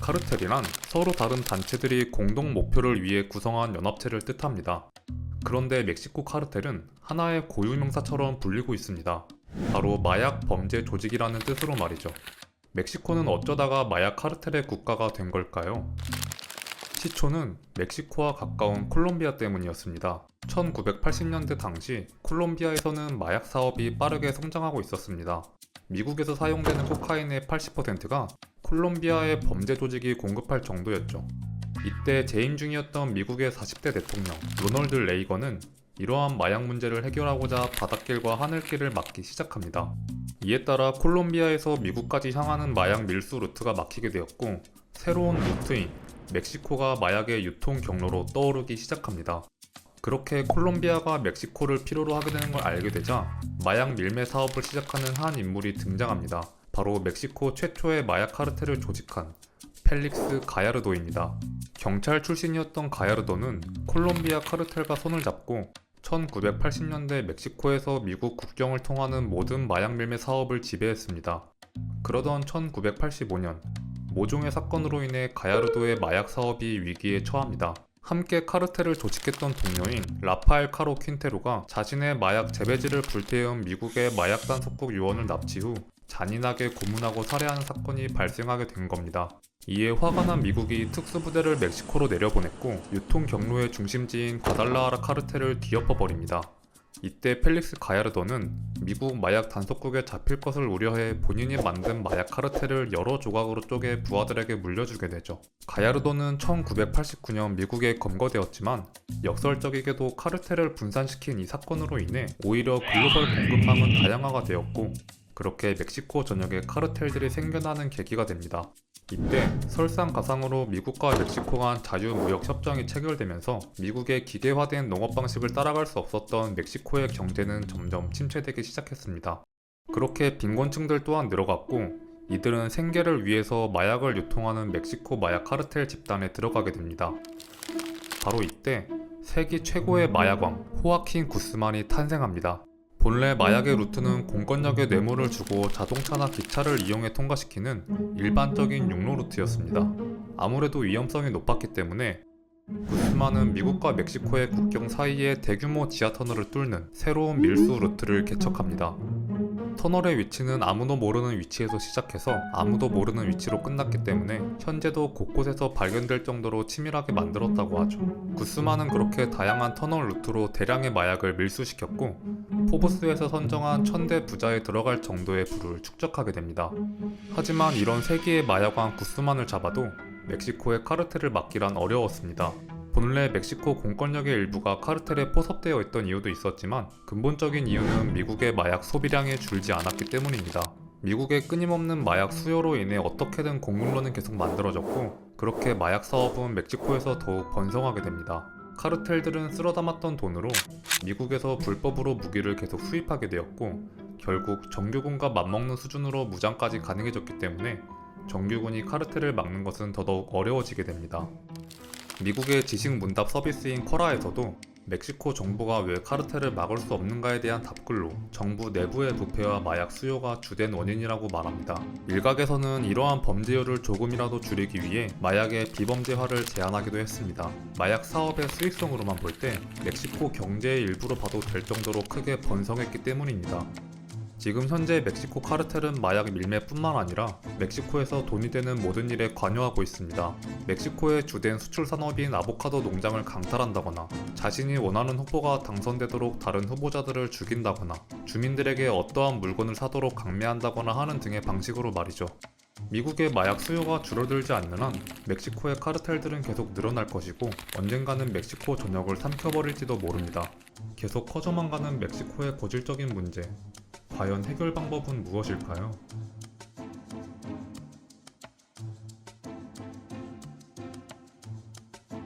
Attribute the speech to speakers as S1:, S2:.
S1: 카르텔이란 서로 다른 단체들이 공동 목표를 위해 구성한 연합체를 뜻합니다. 그런데 멕시코 카르텔은 하나의 고유명사처럼 불리고 있습니다. 바로 마약 범죄 조직이라는 뜻으로 말이죠. 멕시코는 어쩌다가 마약 카르텔의 국가가 된 걸까요? 시초는 멕시코와 가까운 콜롬비아 때문이었습니다. 1980년대 당시 콜롬비아에서는 마약 사업이 빠르게 성장하고 있었습니다. 미국에서 사용되는 코카인의 80%가 콜롬비아의 범죄 조직이 공급할 정도였죠. 이때 재임 중이었던 미국의 40대 대통령 로널드 레이건은 이러한 마약 문제를 해결하고자 바닷길과 하늘길을 막기 시작합니다. 이에 따라 콜롬비아에서 미국까지 향하는 마약 밀수 루트가 막히게 되었고, 새로운 루트인 멕시코가 마약의 유통 경로로 떠오르기 시작합니다. 그렇게 콜롬비아가 멕시코를 필요로 하게 되는 걸 알게 되자 마약 밀매 사업을 시작하는 한 인물이 등장합니다. 바로 멕시코 최초의 마약 카르텔을 조직한 펠릭스 가야르도입니다. 경찰 출신이었던 가야르도는 콜롬비아 카르텔과 손을 잡고 1980년대 멕시코에서 미국 국경을 통하는 모든 마약 밀매 사업을 지배했습니다. 그러던 1985년 모종의 사건으로 인해 가야르도의 마약 사업이 위기에 처합니다. 함께 카르텔을 조직했던 동료인 라파엘 카로 퀸테로가 자신의 마약 재배지를 불태운 미국의 마약 단속국 요원을 납치 후 잔인하게 고문하고 살해하는 사건이 발생하게 된 겁니다. 이에 화가 난 미국이 특수부대를 멕시코로 내려보냈고 유통 경로의 중심지인 과달라하라 카르텔을 뒤엎어버립니다. 이때 펠릭스 가야르도는 미국 마약 단속국에 잡힐 것을 우려해 본인이 만든 마약 카르텔을 여러 조각으로 쪼개 부하들에게 물려주게 되죠. 가야르도는 1989년 미국에 검거되었지만 역설적이게도 카르텔을 분산시킨 이 사건으로 인해 오히려 글로벌 공급망은 다양화가 되었고, 그렇게 멕시코 전역에 카르텔들이 생겨나는 계기가 됩니다. 이때 설상가상으로 미국과 멕시코 간 자유무역협정이 체결되면서 미국의 기계화된 농업 방식을 따라갈 수 없었던 멕시코의 경제는 점점 침체되기 시작했습니다. 그렇게 빈곤층들 또한 늘어갔고, 이들은 생계를 위해서 마약을 유통하는 멕시코 마약 카르텔 집단에 들어가게 됩니다. 바로 이때 세계 최고의 마약왕 호아킨 구스만이 탄생합니다. 본래 마약의 루트는 공권력에 뇌물을 주고 자동차나 기차를 이용해 통과시키는 일반적인 육로 루트였습니다. 아무래도 위험성이 높았기 때문에 구스만은 미국과 멕시코의 국경 사이에 대규모 지하터널을 뚫는 새로운 밀수 루트를 개척합니다. 터널의 위치는 아무도 모르는 위치에서 시작해서 아무도 모르는 위치로 끝났기 때문에 현재도 곳곳에서 발견될 정도로 치밀하게 만들었다고 하죠. 구스만은 그렇게 다양한 터널 루트로 대량의 마약을 밀수시켰고, 포브스에서 선정한 1000대 부자에 들어갈 정도의 부를 축적하게 됩니다. 하지만 이런 세계의 마약왕 구스만을 잡아도 멕시코의 카르텔을 막기란 어려웠습니다. 본래 멕시코 공권력의 일부가 카르텔에 포섭되어 있던 이유도 있었지만 근본적인 이유는 미국의 마약 소비량이 줄지 않았기 때문입니다. 미국의 끊임없는 마약 수요로 인해 어떻게든 공급로는 계속 만들어졌고, 그렇게 마약 사업은 멕시코에서 더욱 번성하게 됩니다. 카르텔들은 쓸어담았던 돈으로 미국에서 불법으로 무기를 계속 수입하게 되었고, 결국 정규군과 맞먹는 수준으로 무장까지 가능해졌기 때문에 정규군이 카르텔을 막는 것은 더더욱 어려워지게 됩니다. 미국의 지식문답 서비스인 쿼라에서도 멕시코 정부가 왜 카르텔을 막을 수 없는가에 대한 답글로 정부 내부의 부패와 마약 수요가 주된 원인이라고 말합니다. 일각에서는 이러한 범죄율을 조금이라도 줄이기 위해 마약의 비범죄화를 제한하기도 했습니다. 마약 사업의 수익성으로만 볼 때 멕시코 경제의 일부로 봐도 될 정도로 크게 번성했기 때문입니다. 지금 현재 멕시코 카르텔은 마약 밀매뿐만 아니라 멕시코에서 돈이 되는 모든 일에 관여하고 있습니다. 멕시코의 주된 수출 산업인 아보카도 농장을 강탈한다거나, 자신이 원하는 후보가 당선되도록 다른 후보자들을 죽인다거나, 주민들에게 어떠한 물건을 사도록 강매한다거나 하는 등의 방식으로 말이죠. 미국의 마약 수요가 줄어들지 않는 한 멕시코의 카르텔들은 계속 늘어날 것이고, 언젠가는 멕시코 전역을 삼켜버릴지도 모릅니다. 계속 커져만 가는 멕시코의 고질적인 문제, 과연 해결 방법은 무엇일까요?